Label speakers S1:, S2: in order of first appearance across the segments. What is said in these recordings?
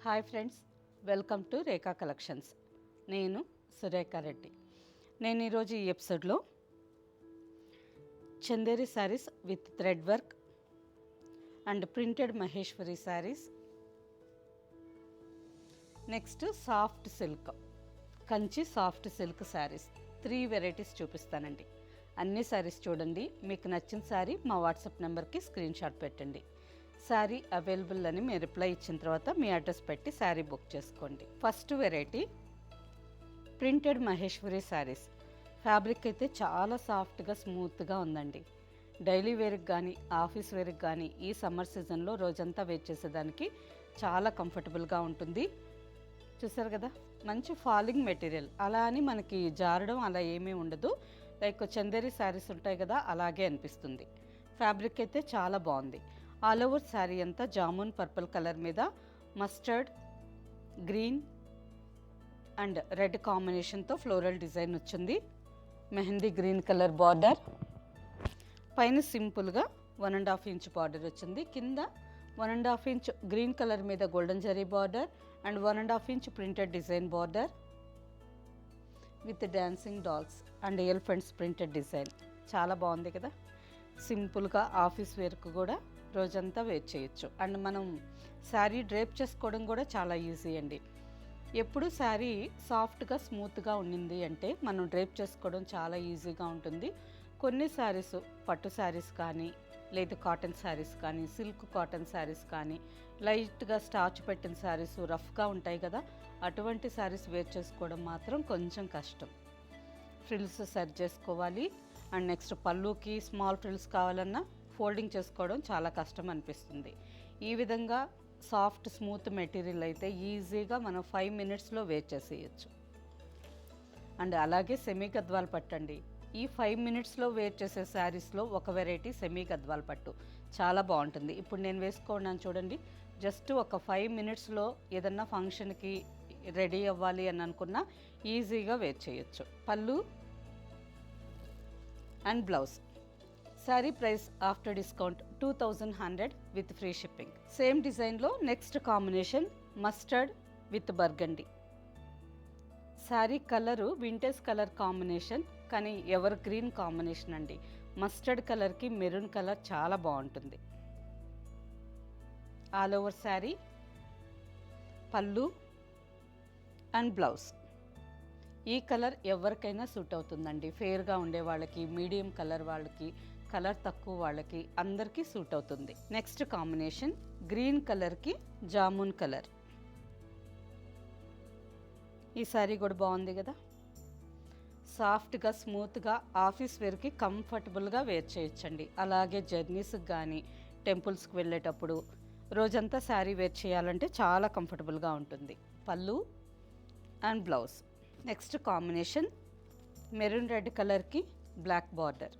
S1: Hi friends, welcome to Rekha collections. నేను సురేఖ రెడ్డి. నేను ఈరోజు ఈ ఎపిసోడ్లో Chanderi saris with thread work and printed Maheshwari saris, next soft silk, Kanchi soft silk saris 3 varieties చూపిస్తానండి. అన్ని శారీస్ చూడండి, మీకు నచ్చిన శారీ మా వాట్సాప్ నెంబర్కి స్క్రీన్ షాట్ పెట్టండి. శారీ అవైలబుల్ అని మీరు రిప్లై ఇచ్చిన తర్వాత మీ అడ్రస్ పెట్టి శారీ బుక్ చేసుకోండి. First variety printed Maheshwari saris. Fabric అయితే చాలా సాఫ్ట్గా స్మూత్గా ఉందండి. డైలీ వేర్కి కానీ ఆఫీస్ వేర్కి కానీ ఈ సమ్మర్ సీజన్లో రోజంతా వేర్ చేసేదానికి చాలా కంఫర్టబుల్గా ఉంటుంది. చూసారు కదా, మంచి ఫాలింగ్ మెటీరియల్, అలా అని మనకి జారడం అలా ఏమీ ఉండదు. లైక్ చందేరి శారీస్ ఉంటాయి కదా, అలాగే అనిపిస్తుంది. ఫ్యాబ్రిక్ అయితే చాలా బాగుంది. ఆల్ ఓవర్ శారీ అంతా జామున్ పర్పుల్ కలర్ మీద మస్టర్డ్ గ్రీన్ అండ్ రెడ్ కాంబినేషన్తో ఫ్లోరల్ డిజైన్ వచ్చింది. మెహందీ గ్రీన్ కలర్ బార్డర్, పైన సింపుల్గా 1.5 ఇంచ్ బార్డర్ వచ్చింది. కింద 1.5 ఇంచ్ గ్రీన్ కలర్ మీద golden zari border and 1.5 inch printed design border with dancing dolls and elephants printed design. చాలా బాగుంది కదా. సింపుల్గా ఆఫీస్ వేర్కు కూడా రోజంతా వేర్ చేయొచ్చు. అండ్ మనం శారీ డ్రేప్ చేసుకోవడం కూడా చాలా ఈజీ అండి. ఎప్పుడు శారీ సాఫ్ట్గా స్మూత్గా ఉండింది అంటే మనం డ్రేప్ చేసుకోవడం చాలా ఈజీగా ఉంటుంది. కొన్ని శారీస్, పట్టు శారీస్ కానీ లేదా కాటన్ శారీస్ కానీ, సిల్క్ కాటన్ శారీస్ కానీ, లైట్గా స్టార్చ్ పెట్టిన శారీస్ రఫ్గా ఉంటాయి కదా, అటువంటి శారీస్ వేర్ చేసుకోవడం మాత్రం కొంచెం కష్టం. ఫ్రిల్స్ సెట్ చేసుకోవాలి. అండ్ నెక్స్ట్ పళ్ళుకి స్మాల్ ఫ్రిల్స్ కావాలన్నా ఫోల్డింగ్ చేసుకోవడం చాలా కష్టం అనిపిస్తుంది. ఈ విధంగా సాఫ్ట్ స్మూత్ మెటీరియల్ అయితే ఈజీగా మనం 5 మినిట్స్లో వేర్ చేసేయచ్చు. అండ్ అలాగే సెమీ గద్వాల్ పట్టండి. ఈ 5 మినిట్స్లో వేర్ చేసే శారీస్లో ఒక వెరైటీ సెమీ గద్వాల్ పట్టు చాలా బాగుంటుంది. ఇప్పుడు నేను వేసుకున్నాను చూడండి. జస్ట్ ఒక 5 మినిట్స్లో ఏదన్నా ఫంక్షన్కి రెడీ అవ్వాలి అని అనుకున్నా ఈజీగా వేర్ చేయొచ్చు. పళ్ళు and blouse. Sari price after discount 2100 with free shipping. Same డిజైన్లో next combination mustard with burgundy. Sari colour vintage colour combination, కానీ ఎవర్ గ్రీన్ కాంబినేషన్ అండి. మస్టర్డ్ కలర్కి మెరూన్ కలర్ చాలా బాగుంటుంది. ఆల్ ఓవర్ శారీ, పళ్ళు అండ్ బ్లౌజ్. ఈ కలర్ ఎవరికైనా సూట్ అవుతుందండి. ఫేర్గా ఉండే వాళ్ళకి, మీడియం కలర్ వాళ్ళకి, కలర్ తక్కువ వాళ్ళకి అందరికీ సూట్ అవుతుంది. నెక్స్ట్ కాంబినేషన్ గ్రీన్ కలర్కి జామున్ కలర్. ఈ శారీ కూడా బాగుంది కదా. సాఫ్ట్గా స్మూత్గా ఆఫీస్ వేర్కి కంఫర్టబుల్గా వేర్ చేయొచ్చండి. అలాగే జర్నీస్కి కానీ టెంపుల్స్కి వెళ్ళేటప్పుడు రోజంతా శారీ వేర్ చేయాలంటే చాలా కంఫర్టబుల్గా ఉంటుంది. పళ్ళు and blouse. Next combination maroon red కలర్కి బ్లాక్ బార్డర్.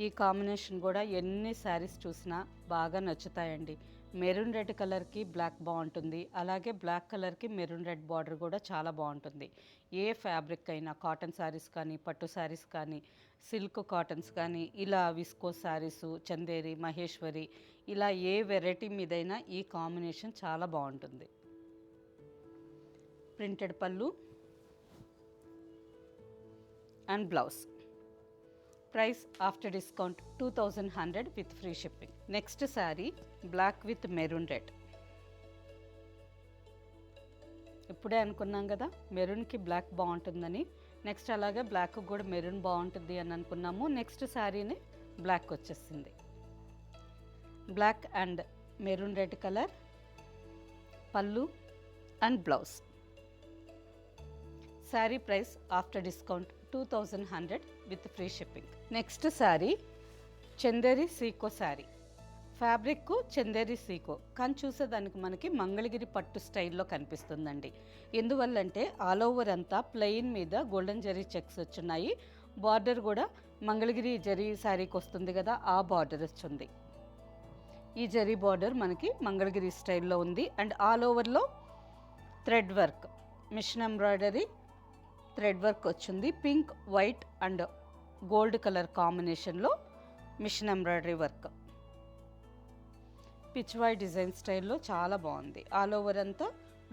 S1: ఈ కాంబినేషన్ కూడా ఎన్ని శారీస్ చూసినా బాగా నచ్చుతాయండి. మెరూన్ రెడ్ కలర్కి బ్లాక్ బాగుంటుంది. అలాగే బ్లాక్ కలర్కి మెరూన్ రెడ్ బార్డర్ కూడా చాలా బాగుంటుంది. ఏ ఫ్యాబ్రిక్ అయినా, కాటన్ శారీస్ కానీ, పట్టు శారీస్ కానీ, సిల్క్ కాటన్స్ కానీ, ఇలా విస్కో శారీసు, చందేరి, మహేశ్వరి, ఇలా ఏ వెరైటీ మీదైనా ఈ కాంబినేషన్ చాలా బాగుంటుంది. ప్రింటెడ్ పళ్ళు and blouse. Price after discount 2100 with free shipping. Next sari black with maroon red. ఇప్పుడే అనుకున్నాం కదా మెరూన్కి బ్లాక్ బాగుంటుందని. నెక్స్ట్ అలాగే బ్లాక్ కూడా మెరూన్ బాగుంటుంది అని అనుకున్నాము. నెక్స్ట్ శారీని బ్లాక్ వచ్చేసింది. Black and maroon red colour, పళ్ళు and blouse. Sari price after discount 2100 with free shipping. Next sari Chanderi సీకో శారీ. ఫ్యాబ్రిక్ చందేరి సీకో, కానీ చూసేదానికి మనకి మంగళగిరి పట్టు స్టైల్లో కనిపిస్తుందండి. ఎందువల్లంటే ఆల్ ఓవర్ అంతా ప్లెయిన్ మీద గోల్డెన్ జరీ చెక్స్ వచ్చున్నాయి. బార్డర్ కూడా మంగళగిరి జరీ శారీకి వస్తుంది కదా, ఆ బార్డర్ వచ్చింది. ఈ జరీ బార్డర్ మనకి మంగళగిరి స్టైల్లో ఉంది. అండ్ ఆల్ ఓవర్లో thread work, machine embroidery thread work వచ్చింది. Pink, white and gold colour కాంబినేషన్లో machine embroidery work. Pichwai design స్టైల్లో చాలా బాగుంది. ఆల్ ఓవర్ అంతా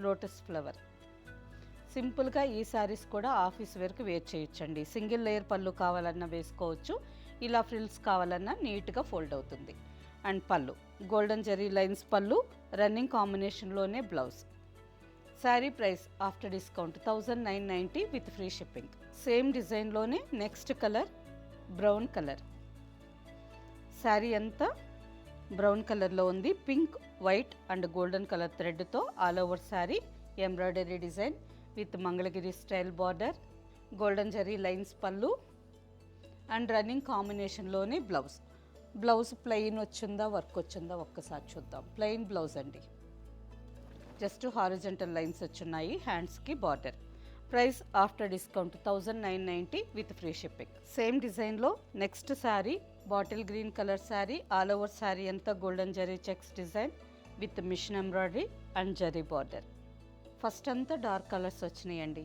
S1: లోటస్ ఫ్లవర్. సింపుల్గా ఈ శారీస్ కూడా ఆఫీస్ వేర్కి వేర్ చేయొచ్చండి. సింగిల్ లేయర్ పళ్ళు కావాలన్నా వేసుకోవచ్చు, ఇలా ఫ్రిల్స్ కావాలన్నా నీట్గా ఫోల్డ్ అవుతుంది. అండ్ పళ్ళు గోల్డెన్ జరీ లైన్స్ పళ్ళు, రన్నింగ్ కాంబినేషన్లోనే blouse. Sari price after discount 1990 with free shipping. Same డిజైన్లోనే next colour brown colour. Sari అంతా బ్రౌన్ కలర్లో ఉంది. Pink, white and golden colour థ్రెడ్తో all over sari embroidery design with Mangalagiri style border, golden zari lines పళ్ళు and running కాంబినేషన్లోనే blouse. Blouse plain వచ్చిందా work వచ్చిందా ఒక్కసారి చూద్దాం. ప్లెయిన్ బ్లౌజ్ అండి, జస్ట్ హారిజంటల్ లైన్స్ వచ్చున్నాయి, హ్యాండ్స్కి border. Price after discount 1990 with free shipping. Same డిజైన్లో next sari bottle green colour sari, all over sari అంతా golden zari checks design with machine embroidery and zari border. First అంతా డార్క్ కలర్స్ వచ్చినాయండి,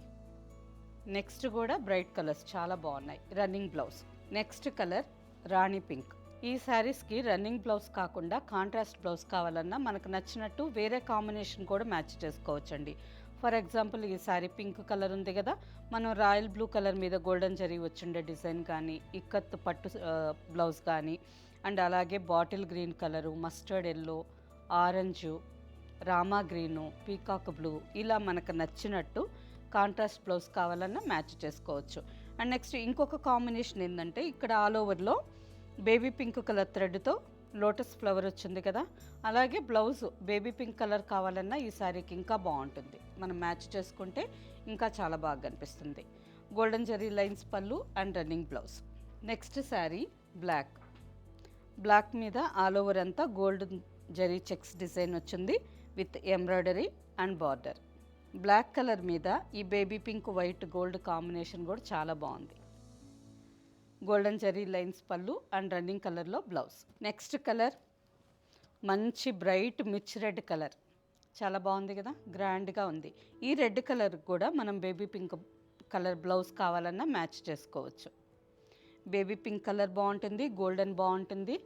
S1: నెక్స్ట్ కూడా bright colours చాలా బాగున్నాయి. Running blouse. Next colour rani pink. ఈ శారీస్కి running blouse కాకుండా కాంట్రాస్ట్ బ్లౌజ్ కావాలన్నా మనకు నచ్చినట్టు వేరే కాంబినేషన్ కూడా మ్యాచ్ చేసుకోవచ్చండి. ఫర్ ఎగ్జాంపుల్ ఈ శారీ పింక్ కలర్ ఉంది కదా, మనం రాయల్ బ్లూ కలర్ మీద గోల్డెన్ జరీ వచ్చిండే డిజైన్ కానీ, ఇక్కత్ పట్టు బ్లౌజ్ కానీ, అండ్ అలాగే bottle green colour, mustard yellow, orange, rama green, peacock blue, ఇలా మనకు నచ్చినట్టు కాంట్రాస్ట్ బ్లౌజ్ కావాలన్నా మ్యాచ్ చేసుకోవచ్చు. అండ్ నెక్స్ట్ ఇంకొక కాంబినేషన్ ఏంటంటే ఇక్కడ ఆల్ ఓవర్లో బేబీ పింక్ కలర్ థ్రెడ్తో లోటస్ ఫ్లవర్ వచ్చింది కదా, అలాగే బ్లౌజ్ బేబీ పింక్ కలర్ కావాలన్నా ఈ శారీకి ఇంకా బాగుంటుంది. మనం మ్యాచ్ చేసుకుంటే ఇంకా చాలా బాగా కనిపిస్తుంది. గోల్డెన్ జరీ లైన్స్ పళ్ళు and running blouse. Next sari black. Black మీద ఆల్ ఓవర్ అంతా గోల్డ్ జరీ చెక్స్ డిజైన్ వచ్చింది with embroidery and border. Black colour మీద ఈ baby pink white gold combination కూడా చాలా బాగుంది. గోల్డెన్ జరీ లైన్స్ పళ్ళు అండ్ రన్నింగ్ కలర్లో బ్లౌజ్. నెక్స్ట్ కలర్ మంచి బ్రైట్ మిర్చ్ రెడ్ కలర్, చాలా బాగుంది కదా, గ్రాండ్గా ఉంది. ఈ రెడ్ కలర్ కూడా మనం బేబీ పింక్ కలర్ బ్లౌజ్ కావాలన్నా మ్యాచ్ చేసుకోవచ్చు. బేబీ పింక్ కలర్ బాగుంటుంది, గోల్డెన్ బాగుంటుంది,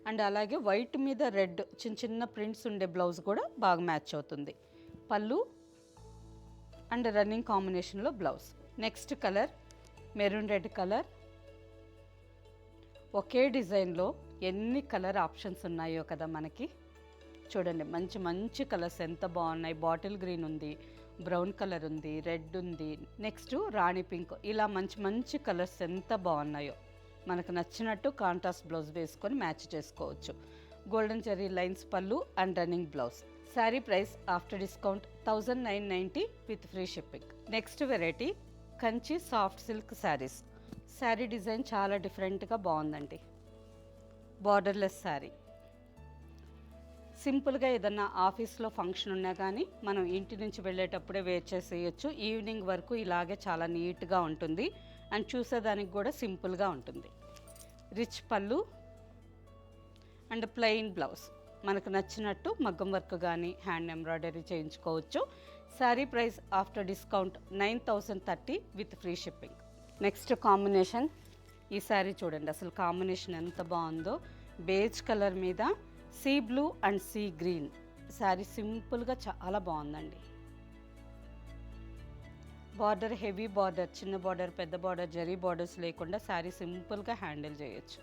S1: అండ్ అలాగే వైట్ మీద రెడ్ చిన్న చిన్న ప్రింట్స్ ఉండే బ్లౌజ్ కూడా బాగా మ్యాచ్ అవుతుంది. పళ్ళు అండ్ రన్నింగ్ కాంబినేషన్లో blouse. Next colour maroon red colour. ఒకే డిజైన్లో ఎన్ని కలర్ ఆప్షన్స్ ఉన్నాయో కదా మనకి, చూడండి మంచి మంచి కలర్స్ ఎంత బాగున్నాయి. బాటిల్ గ్రీన్ ఉంది, బ్రౌన్ కలర్ ఉంది, రెడ్ ఉంది, నెక్స్ట్ రాణి పింక్, ఇలా మంచి మంచి కలర్స్ ఎంత బాగున్నాయో. మనకు నచ్చినట్టు కాంట్రాస్ట్ బ్లౌజ్ వేసుకొని మ్యాచ్ చేసుకోవచ్చు. గోల్డెన్ జరీ లైన్స్ పళ్ళు and running blouse. Sari price after discount 1990 with free shipping. Next variety Kanchi soft silk saris. Sari design చాలా డిఫరెంట్గా బాగుందండి. బార్డర్లెస్ శారీ. సింపుల్గా ఏదన్నా ఆఫీస్లో ఫంక్షన్ ఉన్నా కానీ మనం ఇంటి నుంచి వెళ్ళేటప్పుడే వేర్ చేసేయచ్చు. ఈవినింగ్ వరకు ఇలాగే చాలా నీట్గా ఉంటుంది అండ్ చూసేదానికి కూడా సింపుల్గా ఉంటుంది. రిచ్ పళ్ళు అండ్ ప్లెయిన్ బ్లౌజ్. మనకు నచ్చినట్టు మగ్గం వర్క్ కానీ హ్యాండ్ ఎంబ్రాయిడరీ చేయించుకోవచ్చు. Sari price after discount 9030 with free shipping. Next combination ఈ శారీ చూడండి, అసలు కాంబినేషన్ ఎంత బాగుందో. బేజ్ కలర్ మీద sea blue and sea green. Sari సింపుల్గా చాలా బాగుందండి. బార్డర్ హెవీ బార్డర్, చిన్న బార్డర్, పెద్ద బార్డర్, జరీ బార్డర్స్ లేకుండా శారీ సింపుల్గా హ్యాండిల్ చేయొచ్చు.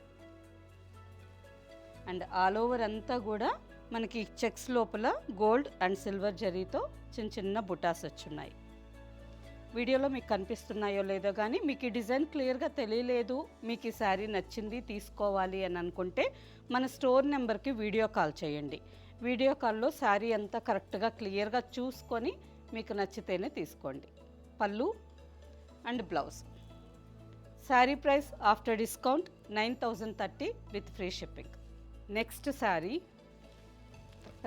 S1: అండ్ ఆల్ ఓవర్ అంతా కూడా మనకి చెక్స్ లోపల గోల్డ్ అండ్ సిల్వర్ జరీతో చిన్న చిన్న బుటాస్ వచ్చున్నాయి. వీడియోలో మీకు కనిపిస్తున్నాయో లేదో కానీ మీకు ఈ డిజైన్ క్లియర్గా తెలియలేదు, మీకు ఈ శారీ నచ్చింది తీసుకోవాలి అని అనుకుంటే మన స్టోర్ నెంబర్కి వీడియో కాల్ చేయండి. వీడియో కాల్లో శారీ అంతా కరెక్ట్గా క్లియర్గా చూసుకొని మీకు నచ్చితేనే తీసుకోండి. Pallu and blouse. Sari price after discount 9030 with free shipping. Next sari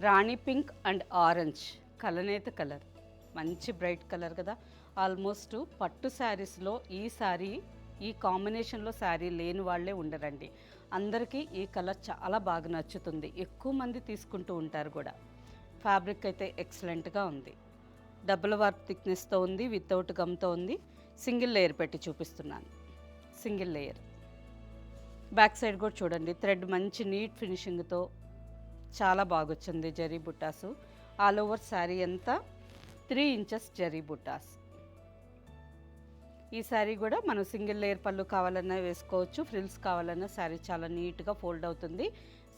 S1: rani pink and orange, కలనేత కలర్, మంచి బ్రైట్ కలర్ కదా. ఆల్మోస్ట్ పట్టు శారీస్లో ఈ శారీ, ఈ కాంబినేషన్లో శారీ లేని వాళ్ళే ఉండరండి. అందరికీ ఈ కలర్ చాలా బాగా నచ్చుతుంది, ఎక్కువ మంది తీసుకుంటూ ఉంటారు కూడా. ఫ్యాబ్రిక్ అయితే ఎక్సలెంట్గా ఉంది. డబుల్ వార్ప్ థిక్నెస్తో ఉంది, వితౌట్ గమ్తో ఉంది. సింగిల్ లేయర్ పెట్టి చూపిస్తున్నాను. Single layer. బ్యాక్ సైడ్ కూడా చూడండి, థ్రెడ్ మంచి నీట్ ఫినిషింగ్తో చాలా బాగా వచ్చింది. జరీ బుట్టాసు ఆల్ ఓవర్ శారీ అంతా 3 ఇంచెస్ జరీ బుటాస్. ఈ శారీ కూడా మనం సింగిల్ లేయర్ పళ్ళు కావాలన్నా వేసుకోవచ్చు, ఫ్రిల్స్ కావాలన్నా శారీ చాలా నీట్గా ఫోల్డ్ అవుతుంది.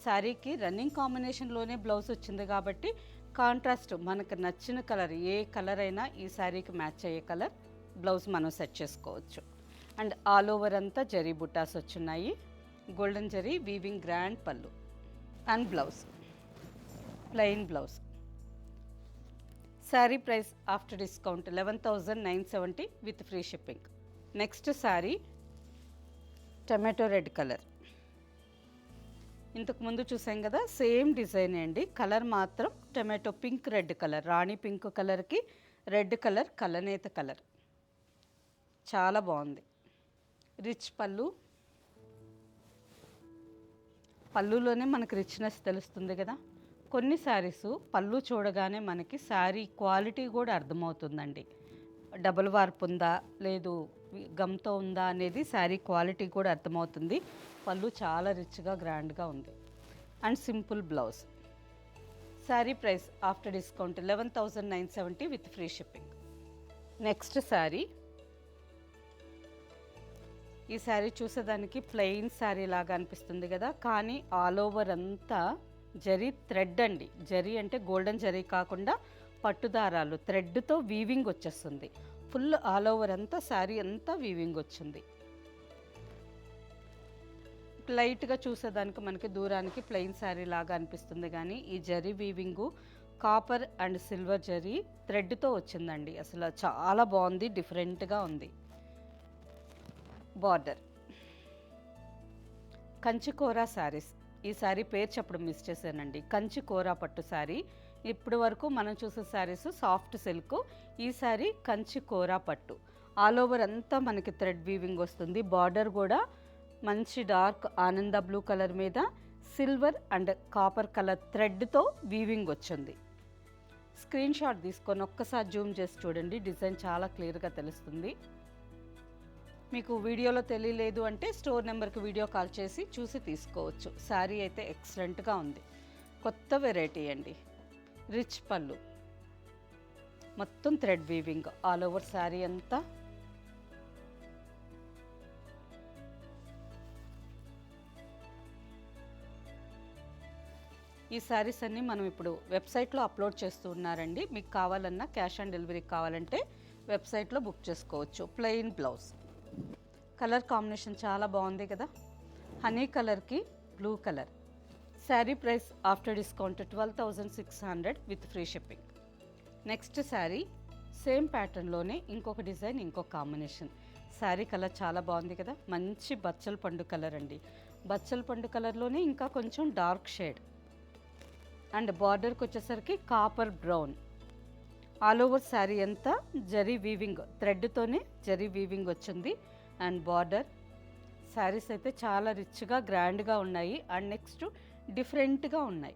S1: శారీకి రన్నింగ్ కాంబినేషన్లోనే బ్లౌజ్ వచ్చింది కాబట్టి కాంట్రాస్ట్ మనకు నచ్చిన కలర్, ఏ కలర్ అయినా ఈ శారీకి మ్యాచ్ అయ్యే కలర్ బ్లౌజ్ మనం సెట్ చేసుకోవచ్చు. అండ్ ఆల్ ఓవర్ అంతా జరీ బుట్టాస్ వచ్చున్నాయి. Golden zari weaving grand pallu and blouse plain blouse. Sari price after discount 11,970 with free shipping. Next sari tomato red colour. ఇంతకు ముందు చూసాం కదా, సేమ్ డిజైన్ అండి, కలర్ మాత్రం tomato pink red colour, rani pink కలర్కి రెడ్ కలర్ కలనేత కలర్, చాలా బాగుంది. రిచ్ పళ్ళు, పళ్ళులోనే మనకి రిచ్నెస్ తెలుస్తుంది కదా. కొన్ని శారీస్ పళ్ళు చూడగానే మనకి శారీ క్వాలిటీ కూడా అర్థమవుతుందండి. డబుల్ వార్ప్ ఉందా లేదు గమ్తో ఉందా అనేది శారీ క్వాలిటీ కూడా అర్థమవుతుంది. పళ్ళు చాలా రిచ్గా గ్రాండ్గా ఉంది. And simple blouse. Sari price after discount 11,970 with free shipping. Next sari, ఈ శారీ చూసేదానికి ప్లెయిన్ శారీ లాగా అనిపిస్తుంది కదా, కానీ ఆల్ ఓవర్ అంతా జరీ థ్రెడ్ అండి. జరీ అంటే గోల్డెన్ జరీ కాకుండా పట్టుదారాలు థ్రెడ్తో వీవింగ్ వచ్చేస్తుంది. ఫుల్ ఆల్ ఓవర్ అంతా శారీ అంతా వీవింగ్ వచ్చింది. లైట్గా చూసేదానికి మనకి దూరానికి ప్లెయిన్ శారీ లాగా అనిపిస్తుంది, కానీ ఈ zari weaving copper and silver zari థ్రెడ్తో వచ్చిందండి. అసలు చాలా బాగుంది, డిఫరెంట్గా ఉంది. బార్డర్ కంచికోరా శారీస్. ఈ శారీ పేరు చెప్పడం మిస్ చేశానండి. కంచికోరా పట్టు శారీ. ఇప్పటి వరకు మనం చూసే శారీస్ సాఫ్ట్ సిల్క్, ఈ శారీ కంచికోరా పట్టు. ఆల్ ఓవర్ అంతా మనకి థ్రెడ్ వీవింగ్ వస్తుంది. బార్డర్ కూడా మంచి డార్క్ ఆనంద బ్లూ కలర్ మీద సిల్వర్ అండ్ కాపర్ కలర్ థ్రెడ్తో వీవింగ్ వచ్చింది. స్క్రీన్ షాట్ తీసుకొని ఒక్కసారి జూమ్ చేసి చూడండి, డిజైన్ చాలా క్లియర్గా తెలుస్తుంది. మీకు వీడియోలో తెలియలేదు అంటే స్టోర్ నెంబర్కి వీడియో కాల్ చేసి చూసి తీసుకోవచ్చు. శారీ అయితే ఎక్సలెంట్గా ఉంది, కొత్త వెరైటీ అండి. రిచ్ పళ్ళు, మొత్తం thread weaving all over sari అంతా. ఈ శారీస్ అన్నీ మనం ఇప్పుడు వెబ్సైట్లో అప్లోడ్ చేస్తూ ఉన్నారండి. మీకు కావాలన్నా క్యాష్ ఆన్ డెలివరీ కావాలంటే వెబ్సైట్లో బుక్ చేసుకోవచ్చు. Plain blouse. కలర్ కాంబినేషన్ చాలా బాగుంది కదా, హనీ కలర్కి blue colour. Sari price after discount 12,600 with free shipping. Next sari same ప్యాటర్న్లోనే ఇంకొక డిజైన్, ఇంకొక కాంబినేషన్. శారీ కలర్ చాలా బాగుంది కదా, మంచి బచ్చల పండు కలర్ అండి. బచ్చల పండు కలర్లోనే ఇంకా కొంచెం డార్క్ షేడ్. అండ్ బార్డర్కి వచ్చేసరికి copper brown. All over sari అంతా జరీ వీవింగ్, థ్రెడ్తోనే జరీ వీవింగ్ వచ్చింది. And border. శారీస్ అయితే చాలా రిచ్గా గ్రాండ్గా ఉన్నాయి. అండ్ నెక్స్ట్ డిఫరెంట్గా ఉన్నాయి.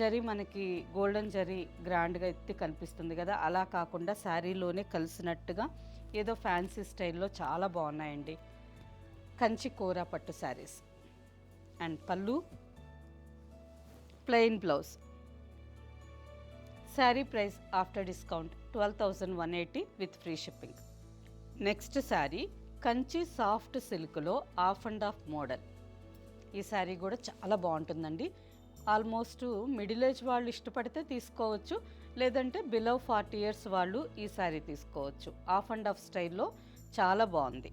S1: జరీ మనకి గోల్డెన్ జరీ గ్రాండ్గా ఎత్తి కనిపిస్తుంది కదా, అలా కాకుండా శారీలోనే కలిసినట్టుగా ఏదో ఫ్యాన్సీ స్టైల్లో చాలా బాగున్నాయండి. కంచి కూర పట్టు saris. And pallu plain blouse. Sari price after discount 12,180 with free shipping. Next sari Kanchi soft సిల్క్లో ఆఫ్ అండ్ ఆఫ్ మోడల్. ఈ శారీ కూడా చాలా బాగుంటుందండి. ఆల్మోస్ట్ మిడిల్ ఏజ్ వాళ్ళు ఇష్టపడితే తీసుకోవచ్చు, లేదంటే బిలో 40 ఇయర్స్ వాళ్ళు ఈ శారీ తీసుకోవచ్చు. ఆఫ్ అండ్ ఆఫ్ స్టైల్లో చాలా బాగుంది.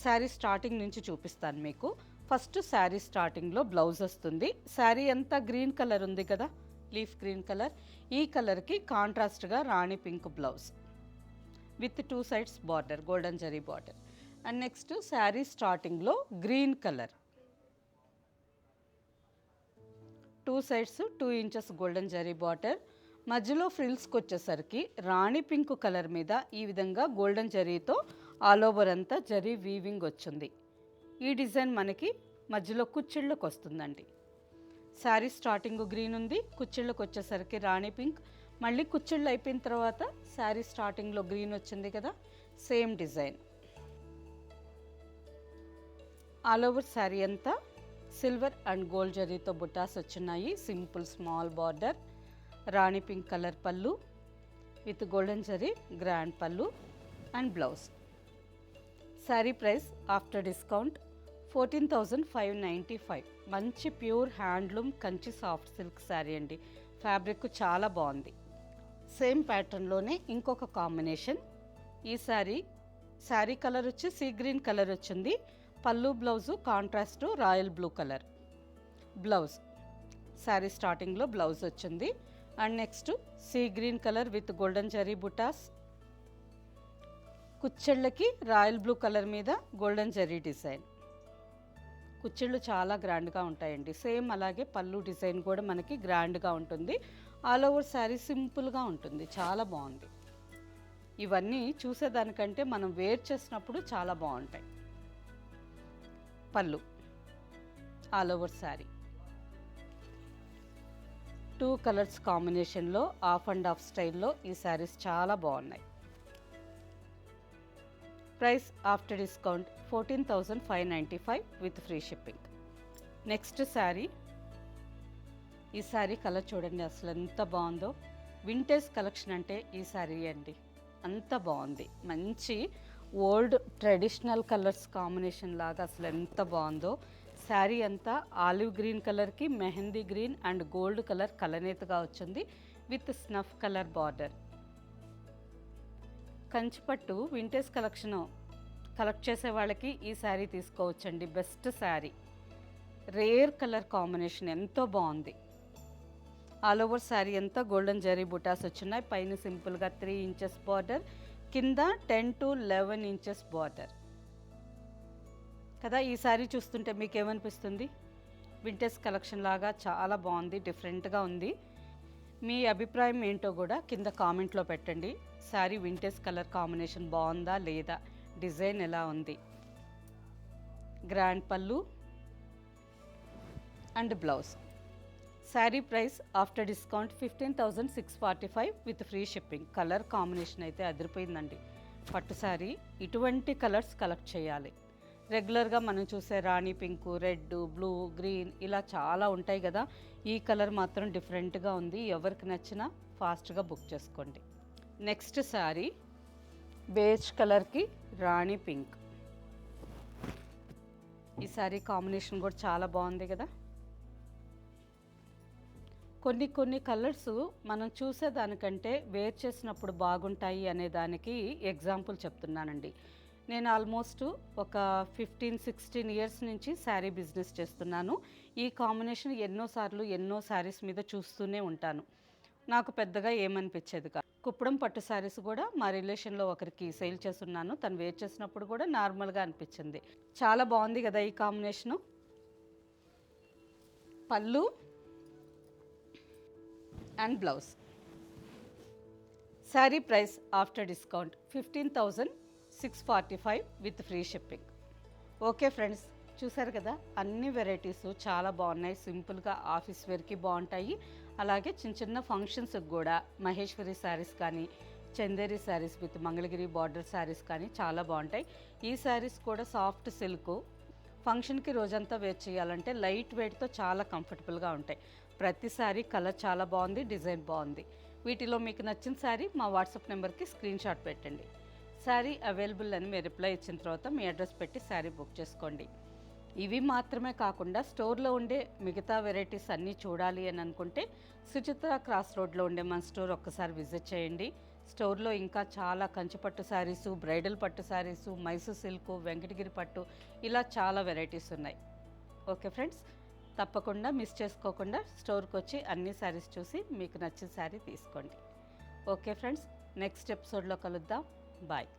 S1: శారీ స్టార్టింగ్ నుంచి చూపిస్తాను మీకు. ఫస్ట్ శారీ స్టార్టింగ్లో బ్లౌజ్ వస్తుంది. శారీ అంతా గ్రీన్ కలర్ ఉంది కదా, లీఫ్ గ్రీన్ కలర్. ఈ కలర్కి కాంట్రాస్ట్గా rani pink blouse with 2 sides border, golden zari border. And next sari స్టార్టింగ్లో green colour, 2 sides 2 inches golden zari border. మధ్యలో ఫ్రిల్స్కి వచ్చేసరికి రాణి పింక్ కలర్ మీద ఈ విధంగా గోల్డెన్ జరీతో ఆల్ ఓవర్ అంతా జరీ వీవింగ్ వచ్చింది. ఈ డిజైన్ మనకి మధ్యలో కుచ్చిళ్ళకు వస్తుందండి. శారీ స్టార్టింగ్ గ్రీన్ ఉంది, కుచ్చిళ్ళకు వచ్చేసరికి రాణి పింక్. మళ్ళీ కుచ్చిళ్ళు అయిపోయిన తర్వాత శారీ స్టార్టింగ్లో గ్రీన్ వచ్చింది కదా, same design. All over sari అంతా సిల్వర్ అండ్ గోల్డ్ జరీతో బుటాస్ వచ్చినాయి. సింపుల్ స్మాల్ బార్డర్, రాణి పింక్ కలర్ పళ్ళు, with golden zari grand pallu and blouse. Sari price after discount 14,595. మంచి pure handloom Kanchi soft silk sari అండి. ఫ్యాబ్రిక్ చాలా బాగుంది. సేమ్ ప్యాటర్న్లోనే ఇంకొక కాంబినేషన్. ఈ శారీ కలర్ వచ్చి సీ గ్రీన్ కలర్ వచ్చింది. పళ్ళు blouse contrast royal blue colour. Blouse sari స్టార్టింగ్లో బ్లౌజ్ వచ్చింది. And next sea green colour with golden zari buttas. కుచ్చెళ్ళకి రాయల్ బ్లూ కలర్ మీద గోల్డెన్ జరీ డిజైన్. కుచ్చిళ్ళు చాలా గ్రాండ్గా ఉంటాయండి. సేమ్ అలాగే పళ్ళు డిజైన్ కూడా మనకి గ్రాండ్గా ఉంటుంది. ఆల్ ఓవర్ శారీ సింపుల్గా ఉంటుంది. చాలా బాగుంది. ఇవన్నీ చూసేదానికంటే మనం వేర్ చేసినప్పుడు చాలా బాగుంటాయి. పళ్ళు ఆల్ ఓవర్ శారీ 2 కలర్స్ కాంబినేషన్లో ఆఫ్ అండ్ ఆఫ్ స్టైల్లో ఈ శారీస్ చాలా బాగున్నాయి. Price after discount 14,595 with free shipping. Next sari. ఈ శారీ కలర్ చూడండి అసలు ఎంత బాగుందో. వింటేజ్ కలెక్షన్ అంటే ఈ శారీ అండి. అంత బాగుంది. మంచి ఓల్డ్ ట్రెడిషనల్ కలర్స్ కాంబినేషన్ లాగా అసలు ఎంత బాగుందో. శారీ అంతా ఆలివ్ గ్రీన్ కలర్కి mehndi green and gold colour కలనేతగా వచ్చింది విత్ స్నఫ్ కలర్ బార్డర్. కంచిపట్టు వింటేజ్ కలెక్ట్ చేసే వాళ్ళకి ఈ శారీ తీసుకోవచ్చండి. Best sari. Rare colour combination ఎంతో బాగుంది. ఆల్ ఓవర్ శారీ అంతా గోల్డెన్ జరీ బుటాస్ వచ్చినాయి. పైన సింపుల్గా 3 ఇంచెస్ బార్డర్, కింద 10 to 11 ఇంచెస్ బార్డర్ కదా. ఈ శారీ చూస్తుంటే మీకు ఏమనిపిస్తుంది? వింటేజ్ కలెక్షన్ లాగా చాలా బాగుంది, డిఫరెంట్గా ఉంది. మీ అభిప్రాయం ఏంటో కూడా కింద కామెంట్లో పెట్టండి. శారీ వింటేజ్ కలర్ కాంబినేషన్ బాగుందా లేదా, డిజైన్ ఎలా ఉంది. Grand pallu and blouse. Sari price after discount 15,645 with free shipping. Colour combination అయితే అదిరిపోయిందండి. పట్టు శారీ ఇటువంటి కలర్స్ కలెక్ట్ చేయాలి. రెగ్యులర్గా మనం చూసే రాణి పింకు, రెడ్, బ్లూ, గ్రీన్ ఇలా చాలా ఉంటాయి కదా. ఈ కలర్ మాత్రం డిఫరెంట్గా ఉంది. ఎవరికి నచ్చినా ఫాస్ట్గా బుక్ చేసుకోండి. నెక్స్ట్ శారీ బేజ్ కలర్కి రాణి పింక్. ఈ శారీ కాంబినేషన్ కూడా చాలా బాగుంది కదా. కొన్ని కలర్స్ మనం చూసేదానికంటే వేర్ చేసినప్పుడు బాగుంటాయి అనే దానికి ఎగ్జాంపుల్ చెప్తున్నానండి. నేను ఆల్మోస్ట్ ఒక 15-16 ఇయర్స్ నుంచి శారీ బిజినెస్ చేస్తున్నాను. ఈ కాంబినేషన్ ఎన్నో శారీస్ మీద చూస్తూనే ఉంటాను. నాకు పెద్దగా ఏమనిపించేది కాదు. కుప్పడం పట్టు శారీస్ కూడా మా రిలేషన్లో ఒకరికి సేల్ చేస్తున్నాను. తను వేర్ చేసినప్పుడు కూడా నార్మల్గా అనిపించింది. చాలా బాగుంది కదా ఈ కాంబినేషను. పళ్ళు and blouse. Sari price after discount 15,645 with free shipping. Okay friends, చూసారు కదా అన్ని వెరైటీస్ చాలా బాగున్నాయి. సింపుల్గా ఆఫీస్ వేర్కి బాగుంటాయి. అలాగే చిన్న ఫంక్షన్స్కి కూడా మహేశ్వరి శారీస్ కానీ, చందేరి శారీస్ విత్ మంగళగిరి బార్డర్ శారీస్ కానీ చాలా బాగుంటాయి. ఈ శారీస్ కూడా సాఫ్ట్ సిల్క్. ఫంక్షన్కి రోజంతా వేర్ చేయాలంటే లైట్ వెయిట్తో చాలా కంఫర్టబుల్గా ఉంటాయి. ప్రతి శారీ కలర్ చాలా బాగుంది, డిజైన్ బాగుంది. వీటిలో మీకు నచ్చిన శారీ మా వాట్సాప్ నెంబర్కి స్క్రీన్ షాట్ పెట్టండి. శారీ అవైలబుల్ అని మీరు రిప్లై ఇచ్చిన తర్వాత మీ అడ్రస్ పెట్టి శారీ బుక్ చేసుకోండి. ఇవి మాత్రమే కాకుండా స్టోర్లో ఉండే మిగతా వెరైటీస్ అన్నీ చూడాలి అని అనుకుంటే సుచిత్ర క్రాస్ రోడ్లో ఉండే మన స్టోర్ ఒక్కసారి విజిట్ చేయండి. స్టోర్లో ఇంకా చాలా కంచిపట్టు శారీసు, బ్రైడల్ పట్టు శారీసు, మైసూర్ సిల్క్, వెంకటగిరి పట్టు ఇలా చాలా వెరైటీస్ ఉన్నాయి. ఓకే ఫ్రెండ్స్, తప్పకుండా మిస్ చేసుకోకుండా స్టోర్కి వచ్చి అన్ని శారీస్ చూసి మీకు నచ్చిన శారీ తీసుకోండి. ఓకే ఫ్రెండ్స్, నెక్స్ట్ ఎపిసోడ్లో కలుద్దాం. బాయ్.